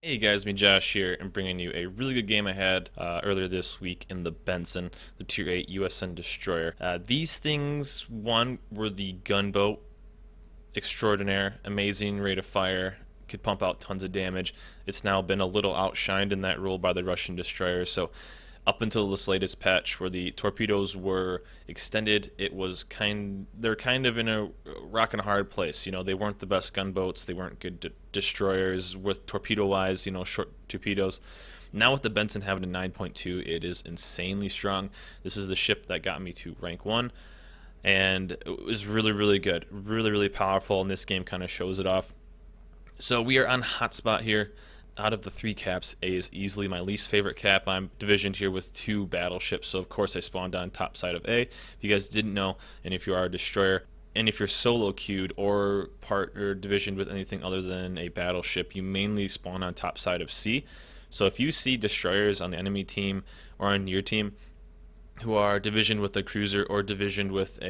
Hey guys, me Josh here, and bringing you a really good game I had earlier this week in the Benson, the Tier 8 USN Destroyer. These things, one, were the gunboat extraordinaire, amazing rate of fire, could pump out tons of damage. It's now been a little outshined in that role by the Russian destroyers, so up until this latest patch where the torpedoes were extended, they're kind of in a rock and a hard place. They weren't the best gunboats, they weren't good destroyers with torpedo wise, short torpedoes. Now with the Benson having a 9.2, it is insanely strong. This is the ship that got me to rank 1, and it was really, really good, really, really powerful, and this game kind of shows it off. So we are on hotspot here. Out of the 3 caps, A is easily my least favorite cap. I'm divisioned here with 2 battleships, so of course I spawned on top side of A. If you guys didn't know, and if you are a destroyer, and if you're solo queued or divisioned with anything other than a battleship, you mainly spawn on top side of C. So if you see destroyers on the enemy team or on your team who are divisioned with a cruiser or divisioned with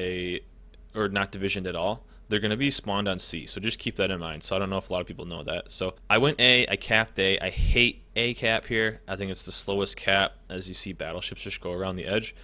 or not divisioned at all, they're going to be spawned on C, so just keep that in mind. So I don't know if a lot of people know that. So I went A, I capped A. I hate A cap here. I think it's the slowest cap. As you see, battleships just go around the edge,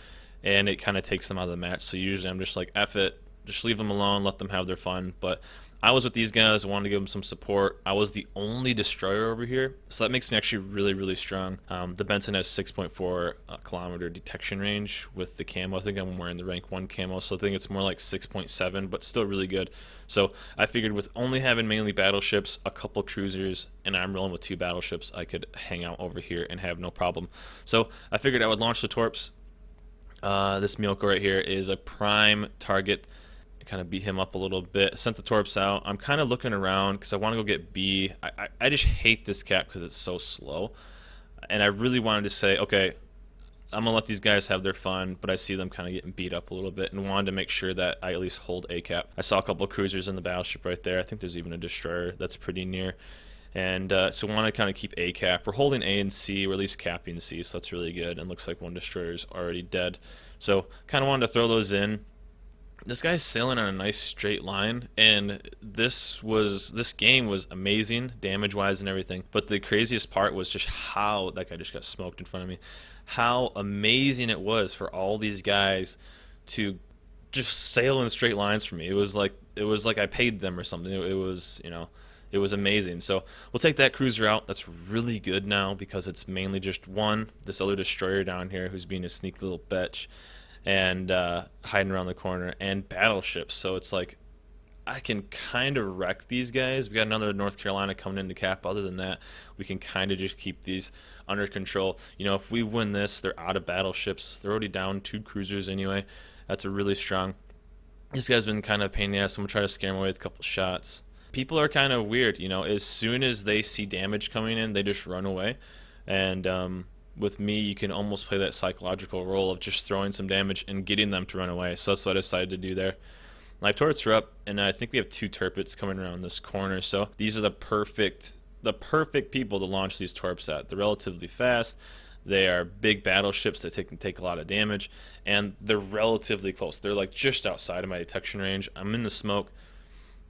and it kind of takes them out of the match. So usually I'm just like, F it, just leave them alone, let them have their fun. But I was with these guys, I wanted to give them some support. I was the only destroyer over here, so that makes me actually really, really strong. The Benson has 6.4 kilometer detection range with the camo. I think I'm wearing the rank 1 camo, so I think it's more like 6.7, but still really good. So I figured with only having mainly battleships, a couple cruisers, and I'm rolling with 2 battleships, I could hang out over here and have no problem. So I figured I would launch the torps. This Mielko right here is a prime target. Kind of beat him up a little bit, sent the torps out. I'm kind of looking around because I want to go get B. I just hate this cap because it's so slow, and I really wanted to say, okay, I'm gonna let these guys have their fun, but I see them kind of getting beat up a little bit, and wanted to make sure that I at least hold A cap. I saw a couple of cruisers in the battleship right there. I think there's even a destroyer that's pretty near, and so want to kind of keep A cap. We're holding A and C, or at least capping C, so that's really good. And looks like one destroyer is already dead, so kind of wanted to throw those in. This guy's sailing on a nice straight line, and this game was amazing damage wise and everything, but the craziest part was just how that guy just got smoked in front of me, how amazing it was for all these guys to just sail in straight lines for me. It was like I paid them or something. It was amazing. So we'll take that cruiser out. That's really good now because it's mainly just this other destroyer down here who's being a sneaky little bitch and hiding around the corner, and battleships. So it's like I can kind of wreck these guys. We got another North Carolina coming into cap. Other than that, we can kind of just keep these under control. If we win this, they're out of battleships. They're already down 2 cruisers anyway. That's a really strong. This guy's been kind of a pain in the ass. So I'm gonna try to scare him away with a couple shots. People are kind of weird. As soon as they see damage coming in, they just run away, and with me, you can almost play that psychological role of just throwing some damage and getting them to run away. So that's what I decided to do there. My turrets are up, and I think we have 2 turrets coming around this corner. So these are the perfect people to launch these torps at. They're relatively fast. They are big battleships that can take a lot of damage, and they're relatively close. They're like just outside of my detection range. I'm in the smoke.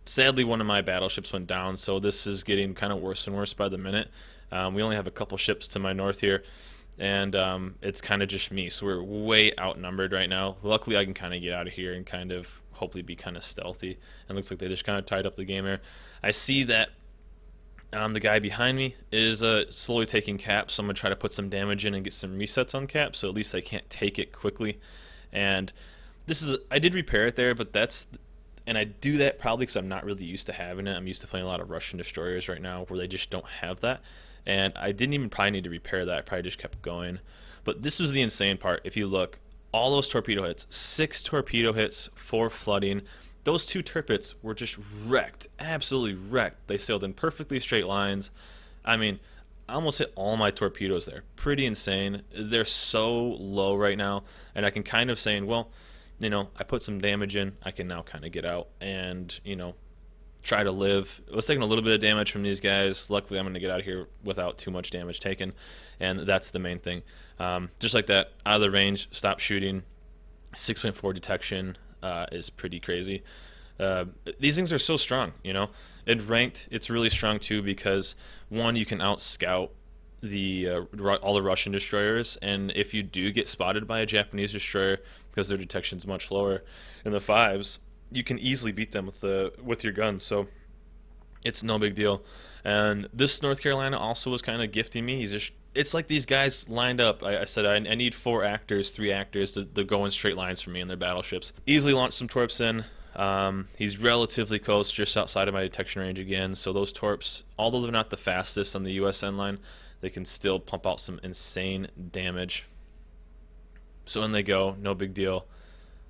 Sadly, one of my battleships went down, so this is getting kind of worse and worse by the minute. We only have a couple ships to my north here, and it's kind of just me, so we're way outnumbered right now. Luckily I can kind of get out of here and kind of hopefully be kind of stealthy, and looks like they just kind of tied up the game here. I see that the guy behind me is slowly taking cap, so I'm going to try to put some damage in and get some resets on cap, so at least I can't take it quickly. And I did repair it there, but and I do that probably because I'm not really used to having it. I'm used to playing a lot of Russian destroyers right now where they just don't have that. And I didn't even probably need to repair that. I probably just kept going. But this was the insane part. If you look, all those torpedo hits, 6 torpedo hits, 4 flooding. Those 2 turrets were just wrecked, absolutely wrecked. They sailed in perfectly straight lines. I mean, I almost hit all my torpedoes there. Pretty insane. They're so low right now, and I can kind of saying, well, I put some damage in. I can now kind of get out and, try to live. I was taking a little bit of damage from these guys. Luckily, I'm going to get out of here without too much damage taken, and that's the main thing. Just like that, out of the range, stop shooting. 6.4 detection is pretty crazy. These things are so strong, In ranked, it's really strong too because one, you can out scout all the Russian destroyers, and if you do get spotted by a Japanese destroyer because their detection's much lower in the fives, you can easily beat them with your guns. So it's no big deal. And this North Carolina also was kind of gifting me. It's like these guys lined up. I said I need 4 actors, 3 actors to go in straight lines for me in their battleships. Easily launched some torps in. He's relatively close, just outside of my detection range again. So those torps, although they're not the fastest on the USN line, they can still pump out some insane damage. So in they go, no big deal.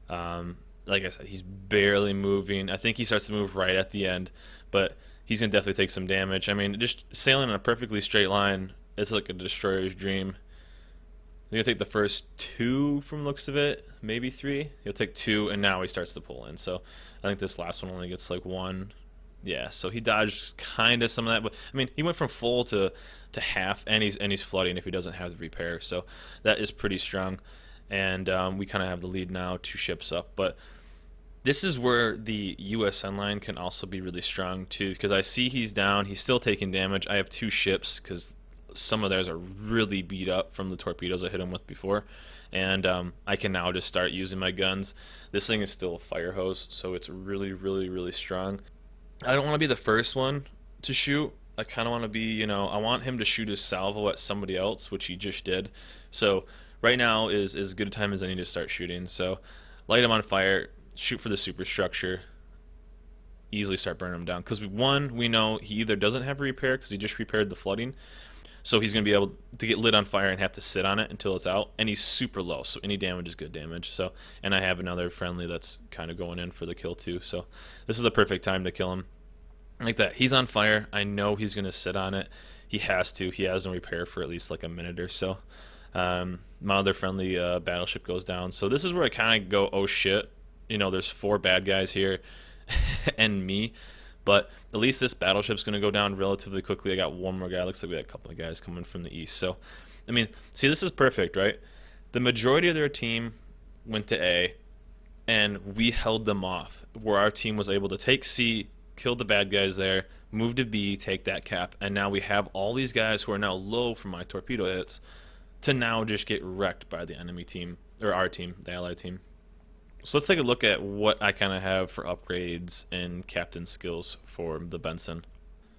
Like I said, he's barely moving. I think he starts to move right at the end, but he's going to definitely take some damage. I mean, just sailing in a perfectly straight line, it's like a destroyer's dream. He'll take the first 2 from looks of it, maybe 3. He'll take 2, and now he starts to pull in. So I think this last one only gets like 1. Yeah, so he dodged kind of some of that, but I mean, he went from full to half, and he's flooding if he doesn't have the repair. So that is pretty strong, and we kind of have the lead now, 2 ships up. But this is where the USN line can also be really strong too, because I see he's down, he's still taking damage. I have 2 ships because some of theirs are really beat up from the torpedoes I hit him with before, and I can now just start using my guns. This thing is still a fire hose, so it's really, really, really strong. I don't want to be the first one to shoot. I kind of want to be, I want him to shoot his salvo at somebody else, which he just did. So right now is as good a time as any to start shooting. So light him on fire, shoot for the superstructure, easily start burning him down. Because one, we know he either doesn't have a repair because he just repaired the flooding, so he's going to be able to get lit on fire and have to sit on it until it's out, and he's super low, so any damage is good damage. So, and I have another friendly that's kind of going in for the kill too, so this is the perfect time to kill him. Like that, he's on fire. I know he's going to sit on it. He has to. He has no repair for at least like a minute or so. My other friendly battleship goes down. So this is where I kind of go, oh shit. There's 4 bad guys here and me. But at least this battleship's going to go down relatively quickly. I got 1 more guy. Looks like we got a couple of guys coming from the east. So, I mean, see, this is perfect, right? The majority of their team went to A, and we held them off, where our team was able to take C, kill the bad guys there, move to B, take that cap, and now we have all these guys who are now low from my torpedo hits to now just get wrecked by the enemy team, or our team, the allied team. So let's take a look at what I kind of have for upgrades and captain skills for the Benson.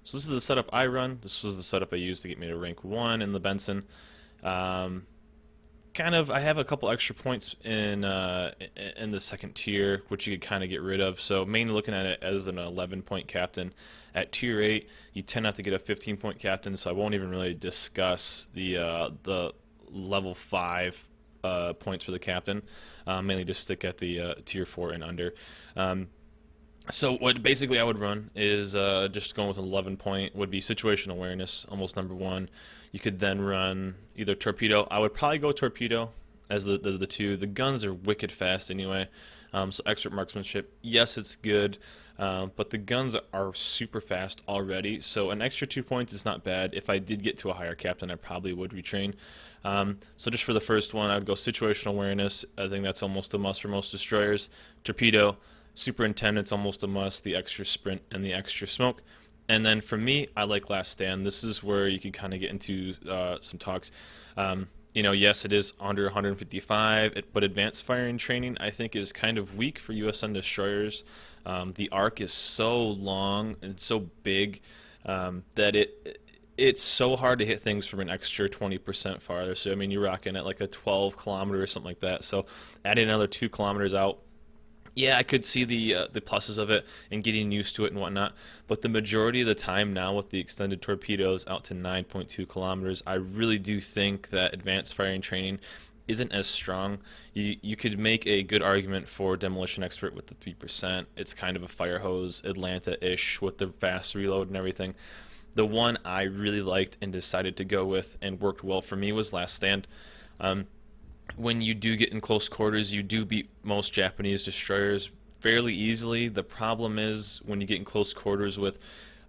So this is the setup I run. This was the setup I used to get me to rank 1 in the Benson. I have a couple extra points in the second tier, which you could kind of get rid of. So mainly looking at it as an 11-point captain. At tier 8, you tend not to get a 15-point captain, so I won't even really discuss the level 5 points for the captain. Mainly just stick at the tier 4 and under. So what basically I would run is just going with an 11-point would be situational awareness, almost number 1. You could then run either torpedo. I would probably go torpedo as the 2. The guns are wicked fast anyway. So expert marksmanship, yes, it's good, but the guns are super fast already. So an extra 2 points is not bad. If I did get to a higher captain, I probably would retrain. So just for the first one, I would go situational awareness. I think that's almost a must for most destroyers. Torpedo, superintendent's almost a must. The extra sprint and the extra smoke. And then for me, I like last stand. This is where you can kind of get into some talks. Yes, it is under 155, but advanced firing training I think is kind of weak for USN destroyers. The arc is so long and so big that it's so hard to hit things from an extra 20% farther. So I mean, you're rocking at like a 12 kilometer or something like that. So adding another 2 kilometers out, yeah, I could see the pluses of it and getting used to it and whatnot, but the majority of the time now with the extended torpedoes out to 9.2 kilometers, I really do think that advanced firing training isn't as strong. You could make a good argument for Demolition Expert with the 3%. It's kind of a fire hose, Atlanta-ish with the fast reload and everything. The one I really liked and decided to go with and worked well for me was Last Stand. When you do get in close quarters, you do beat most Japanese destroyers fairly easily. The problem is when you get in close quarters with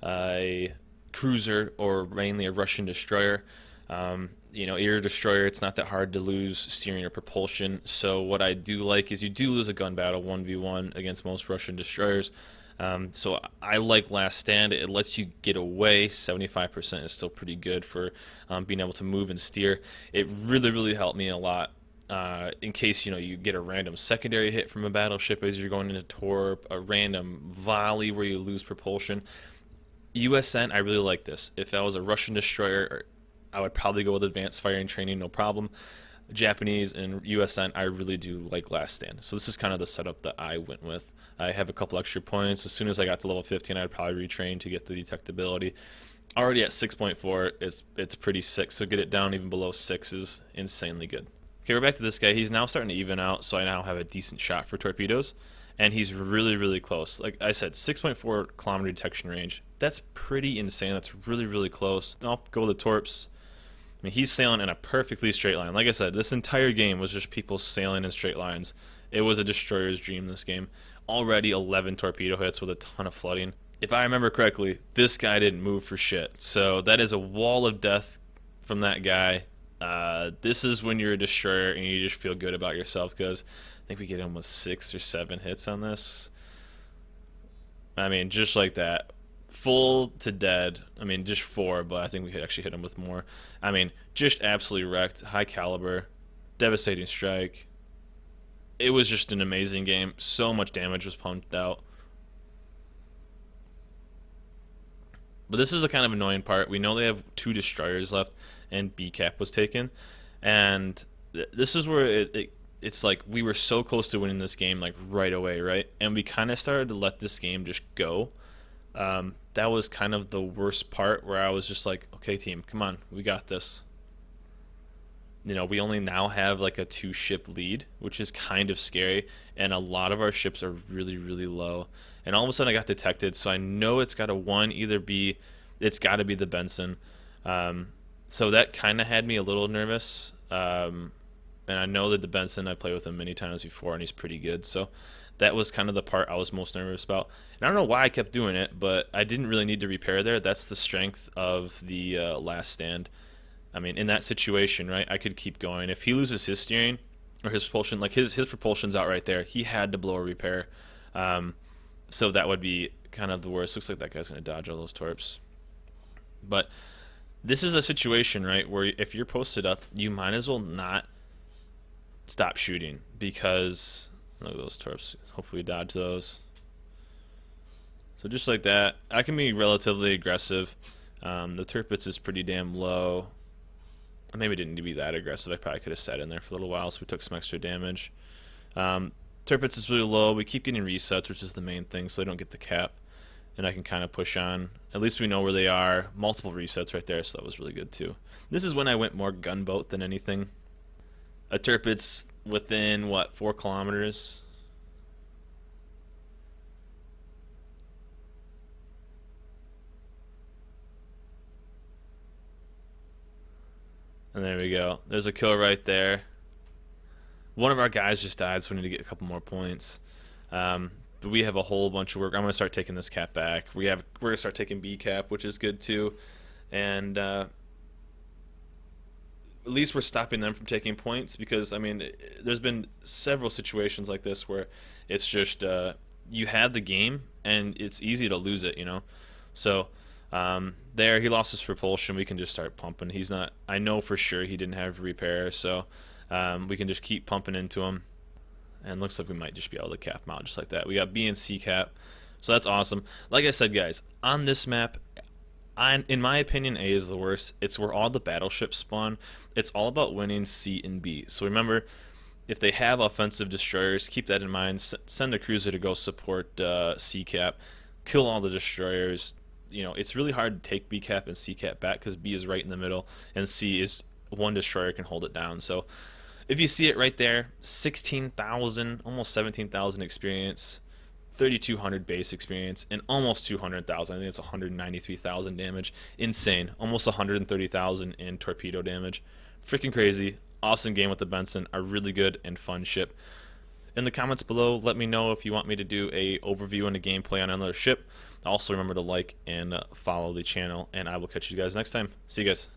a cruiser or mainly a Russian destroyer, your destroyer, it's not that hard to lose steering or propulsion. So what I do like is you do lose a gun battle 1v1 against most Russian destroyers. So I like Last Stand. It lets you get away. 75% is still pretty good for being able to move and steer. It really, really helped me a lot. In case you get a random secondary hit from a battleship as you're going into torp, a random volley where you lose propulsion. USN, I really like this. If I was a Russian destroyer, I would probably go with advanced firing training, no problem. Japanese and USN, I really do like Last Stand. So this is kind of the setup that I went with. I have a couple extra points. As soon as I got to level 15, I'd probably retrain to get the detectability. Already at 6.4, it's pretty sick. So get it down even below 6 is insanely good. Okay, we're back to this guy. He's now starting to even out, so I now have a decent shot for torpedoes. And he's really, really close. Like I said, 6.4 kilometer detection range. That's pretty insane. That's really, really close. I'll go with the torps. I mean, he's sailing in a perfectly straight line. Like I said, this entire game was just people sailing in straight lines. It was a destroyer's dream, this game. Already 11 torpedo hits with a ton of flooding. If I remember correctly, this guy didn't move for shit. So that is a wall of death from that guy. This is when you're a destroyer and you just feel good about yourself, because I think we get almost 6 or 7 hits on this. I mean, just like that. Full to dead. I mean, just 4, but I think we could actually hit him with more. I mean, just absolutely wrecked. High caliber. Devastating strike. It was just an amazing game. So much damage was pumped out. But this is the kind of annoying part. We know they have 2 destroyers left, and B-cap was taken. And this is where it's like we were so close to winning this game, like right away, right? And we kind of started to let this game just go. That was kind of the worst part, where I was just like, okay, team, come on, we got this. We only now have like a 2-ship lead, which is kind of scary, and a lot of our ships are really, really low. And all of a sudden I got detected, so I know it's got to it's got to be the Benson. So that kind of had me a little nervous. And I know that the Benson, I played with him many times before, and he's pretty good. So that was kind of the part I was most nervous about. And I don't know why I kept doing it, but I didn't really need to repair there. That's the strength of the Last Stand. I mean, in that situation, right, I could keep going. If he loses his steering or his propulsion, like his propulsion's out right there, he had to blow a repair. So that would be kind of the worst. Looks like that guy's going to dodge all those torps. But this is a situation, right, where if you're posted up, you might as well not stop shooting, because look at those torps. Hopefully dodge those. So just like that, I can be relatively aggressive. The Tirpitz is pretty damn low. I maybe didn't need to be that aggressive. I probably could have sat in there for a little while, so we took some extra damage. Tirpitz is really low. We keep getting resets, which is the main thing, so they don't get the cap. And I can kind of push on. At least we know where they are. Multiple resets right there, so that was really good too. This is when I went more gunboat than anything. A Tirpitz within, what, 4 kilometers? And there we go. There's a kill right there. One of our guys just died, so we need to get a couple more points. But we have a whole bunch of work. I'm going to start taking this cap back. We're going to start taking B cap, which is good too. And at least we're stopping them from taking points, because, I mean, there's been several situations like this where it's just you had the game and it's easy to lose it, So there, he lost his propulsion. We can just start pumping. I know for sure he didn't have repair, so we can just keep pumping into him. And looks like we might just be able to cap him out just like that. We got B and C cap, so that's awesome. Like I said, guys, on this map, in my opinion, A is the worst. It's where all the battleships spawn. It's all about winning C and B. So remember, if they have offensive destroyers, keep that in mind. Send a cruiser to go support C cap. Kill all the destroyers. It's really hard to take B cap and C cap back, because B is right in the middle, and C is one destroyer can hold it down. So if you see it right there, 16,000, almost 17,000 experience, 3,200 base experience, and almost 200,000. I think it's 193,000 damage. Insane. Almost 130,000 in torpedo damage. Freaking crazy. Awesome game with the Benson. A really good and fun ship. In the comments below, let me know if you want me to do a overview and a gameplay on another ship. Also remember to like and follow the channel, and I will catch you guys next time. See you guys.